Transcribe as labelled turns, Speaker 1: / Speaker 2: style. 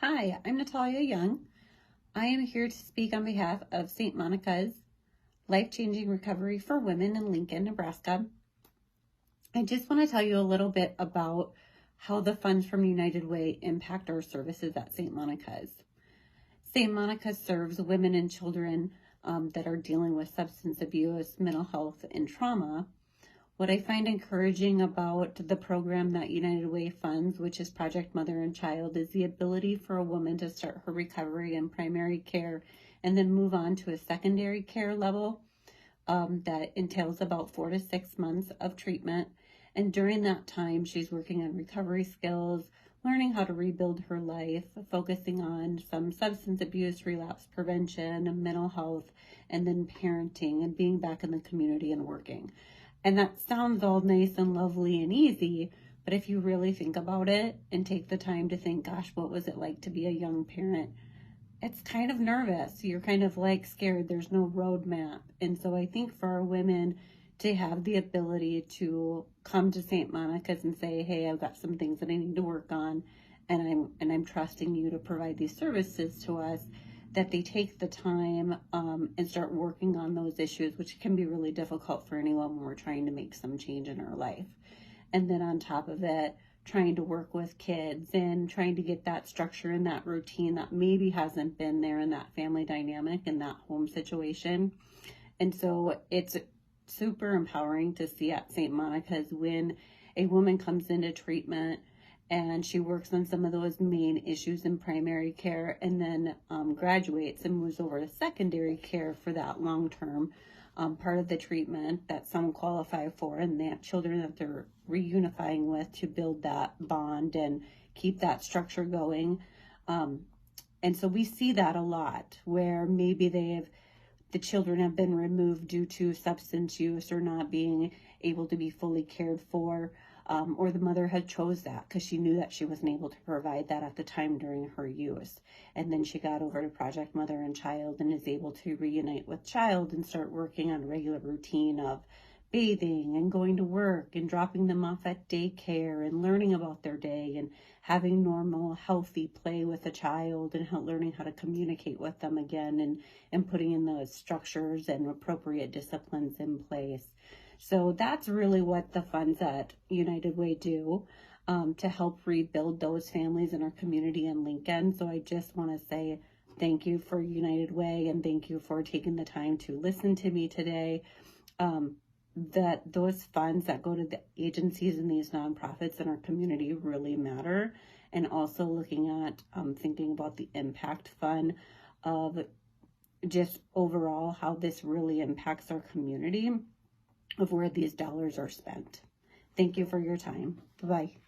Speaker 1: Hi, I'm Natalia Young. I am here to speak on behalf of St. Monica's Life-Changing Recovery for Women in Lincoln, Nebraska. I just want to tell you a little bit about how the funds from United Way impact our services at St. Monica's. St. Monica's serves women and children that are dealing with substance abuse, mental health, and trauma. What I find encouraging about the program that United Way funds, which is Project Mother and Child, is the ability for a woman to start her recovery in primary care and then move on to a secondary care level that entails about 4 to 6 months of treatment. And during that time, she's working on recovery skills, learning how to rebuild her life, focusing on some substance abuse, relapse prevention, mental health, and then parenting and being back in the community and working. And that sounds all nice and lovely and easy, but if you really think about it and take the time to think, gosh, what was it like to be a young parent? It's kind of nervous. You're kind of like scared. There's no roadmap. And so I think for our women to have the ability to come to St. Monica's and say, hey, I've got some things that I need to work on, and I'm trusting you to provide these services to us, that they take the time and start working on those issues, which can be really difficult for anyone when we're trying to make some change in our life. And then on top of it, trying to work with kids and trying to get that structure and that routine that maybe hasn't been there in that family dynamic and that home situation. And so it's super empowering to see at St. Monica's when a woman comes into treatment and she works on some of those main issues in primary care and then graduates and moves over to secondary care for that long-term part of the treatment that some qualify for, and that children that they're reunifying with to build that bond and keep that structure going. And so we see that a lot where maybe the children have been removed due to substance use or not being able to be fully cared for, or the mother had chose that because she knew that she wasn't able to provide that at the time during her use. And then she got over to Project Mother and Child and is able to reunite with child and start working on a regular routine of bathing and going to work and dropping them off at daycare and learning about their day and having normal, healthy play with a child and learning how to communicate with them again and putting in those structures and appropriate disciplines in place. So that's really what the funds at United Way do to help rebuild those families in our community in Lincoln. So I just want to say thank you for United Way and thank you for taking the time to listen to me today. That those funds that go to the agencies and these nonprofits in our community really matter. And also looking at thinking about the impact fund of just overall how this really impacts our community of where these dollars are spent. Thank you for your time. Bye-bye.